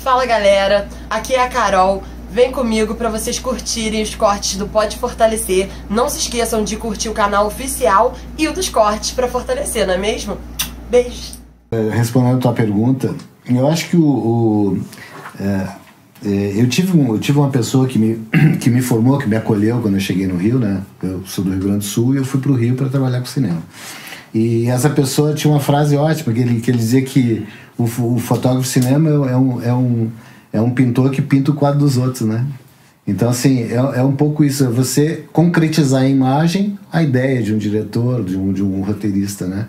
Fala galera, aqui é a Carol. Vem comigo para vocês curtirem os cortes do Pode Fortalecer. Não se esqueçam de curtir o canal oficial e o dos cortes para fortalecer, não é mesmo? Beijos. Respondendo a tua pergunta, eu acho que eu tive uma pessoa que me formou, que me acolheu quando eu cheguei no Rio, né? Eu sou do Rio Grande do Sul e eu fui pro Rio para trabalhar com cinema. E essa pessoa tinha uma frase ótima, que ele dizia que o fotógrafo de cinema é um pintor que pinta o quadro dos outros, né? Então, assim, é um pouco isso, é você concretizar em imagem a ideia de um diretor, de um roteirista, né?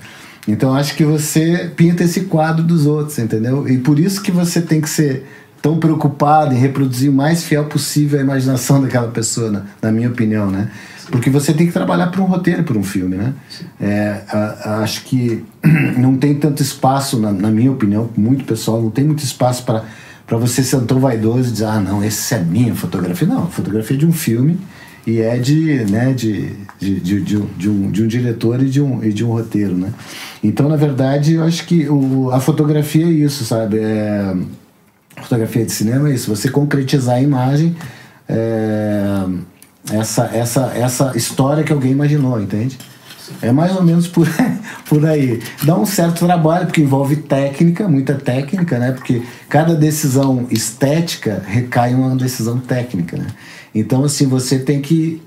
Então, acho que você pinta esse quadro dos outros, entendeu? E por isso que você tem que ser tão preocupado em reproduzir o mais fiel possível a imaginação daquela pessoa, na minha opinião, né? Porque você tem que trabalhar para um roteiro, para um filme, né? Acho que não tem tanto espaço, na minha opinião, muito pessoal, não tem muito espaço para você ser tão vaidoso e dizer, ah, não, essa é a minha fotografia. Não, a fotografia é de um filme e é de um diretor e de um roteiro, né? Então, na verdade, eu acho que a fotografia é isso, sabe? A fotografia de cinema é isso, você concretizar a imagem, essa história que alguém imaginou, entende? É mais ou menos por aí. Dá um certo trabalho, porque envolve técnica, muita técnica, né? Porque cada decisão estética recai em uma decisão técnica, né? Então, assim, você tem que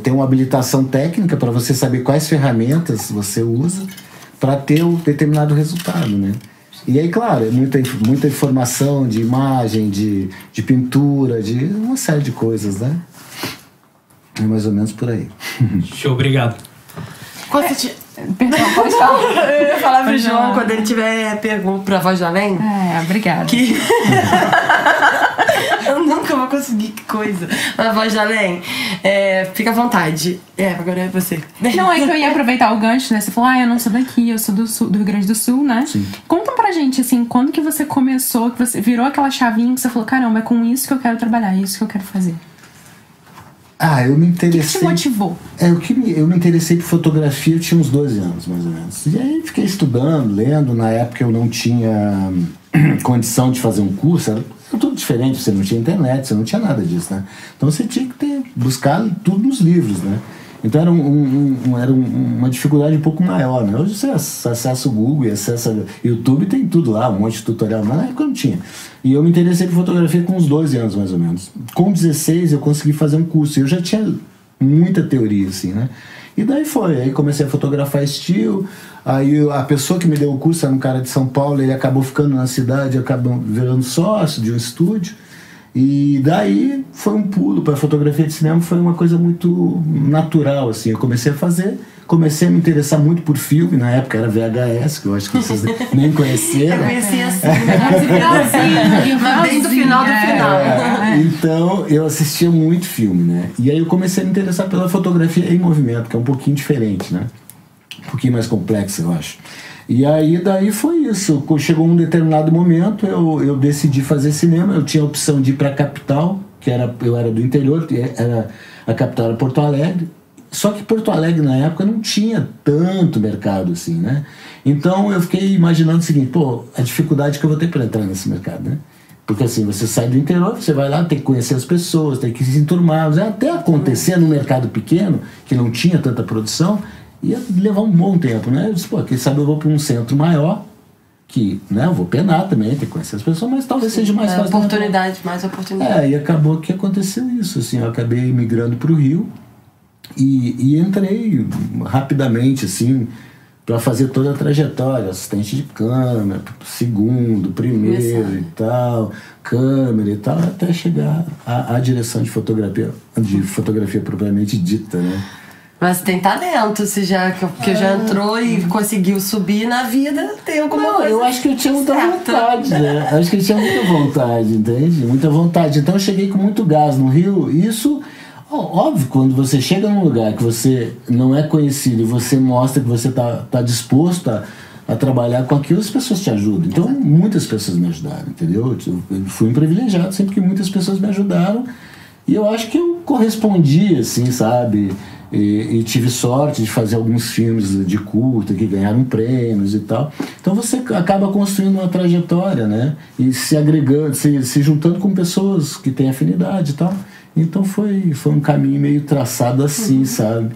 ter uma habilitação técnica para você saber quais ferramentas você usa para ter um determinado resultado, né? E aí, claro, é muita informação de imagem, de pintura, de uma série de coisas, né? É mais ou menos por aí. Show, obrigado. Perdão, pode falar. Eu ia falar pro João quando ele tiver pergunta pra Voz do Além. Obrigada. Eu nunca vou conseguir, que coisa. Mas Voz do Além, fica à vontade. Agora é você. Não, é que eu ia aproveitar o gancho, né? Você falou, eu não sou daqui, eu sou do Rio Grande do Sul, né? Sim. Conta pra gente, assim, quando que você começou, que você virou aquela chavinha que você falou, caramba, é com isso que eu quero trabalhar, é isso que eu quero fazer. Eu me interessei... O que te motivou? Eu me interessei por fotografia, eu tinha uns 12 anos, mais ou menos. E aí fiquei estudando, lendo. Na época eu não tinha condição de fazer um curso, era tudo diferente, você não tinha internet, você não tinha nada disso, né? Então você tinha que buscar tudo nos livros, né? Então era uma dificuldade um pouco maior, né? Hoje você acessa o Google e acessa o YouTube, tem tudo lá, um monte de tutorial, mas na época eu não tinha. E eu me interessei por fotografia com uns 12 anos, mais ou menos. Com 16 eu consegui fazer um curso, e eu já tinha muita teoria, assim, né? E daí aí comecei a fotografar estilo, aí a pessoa que me deu o curso era um cara de São Paulo, ele acabou ficando na cidade, acabou virando sócio de um estúdio. E daí foi um pulo para fotografia de cinema, foi uma coisa muito natural, assim. Eu comecei a me interessar muito por filme, na época era VHS, que eu acho que vocês nem conheceram. Eu conhecia assim, mas bem do final do final. Então eu assistia muito filme, né? E aí eu comecei a me interessar pela fotografia em movimento, que é um pouquinho diferente, né? Um pouquinho mais complexa, eu acho. E aí daí foi isso, chegou um determinado momento, eu decidi fazer cinema, eu tinha a opção de ir para a capital, eu era do interior, a capital era Porto Alegre, só que Porto Alegre na época não tinha tanto mercado assim, né? Então eu fiquei imaginando o seguinte, a dificuldade que eu vou ter para entrar nesse mercado, né? Porque assim, você sai do interior, você vai lá, tem que conhecer as pessoas, tem que se enturmar, até acontecer num mercado pequeno, que não tinha tanta produção, ia levar um bom tempo, né? Eu disse, quem sabe eu vou para um centro maior, que, né, eu vou penar também, tem que conhecer as pessoas, mas talvez seja mais fácil. Mais oportunidade. E acabou que aconteceu isso, assim, eu acabei migrando para o Rio e entrei rapidamente, assim, para fazer toda a trajetória, assistente de câmera, segundo, primeiro e tal, câmera e tal, até chegar à direção de fotografia propriamente dita, né? Mas tem talento, você já entrou e conseguiu subir na vida, tem alguma coisa. Eu acho que eu tinha muita vontade, né? Acho que eu tinha muita vontade, entende? Muita vontade. Então eu cheguei com muito gás no Rio. Isso, óbvio, quando você chega num lugar que você não é conhecido e você mostra que você tá disposto a trabalhar com aquilo, as pessoas te ajudam. Então muitas pessoas me ajudaram, entendeu? Eu fui um privilegiado, sempre que muitas pessoas me ajudaram. E eu acho que eu correspondi, assim, sabe? E tive sorte de fazer alguns filmes de curta que ganharam prêmios e tal. Então você acaba construindo uma trajetória, né? E se agregando, se juntando com pessoas que têm afinidade e tal. Então foi um caminho meio traçado assim, sabe?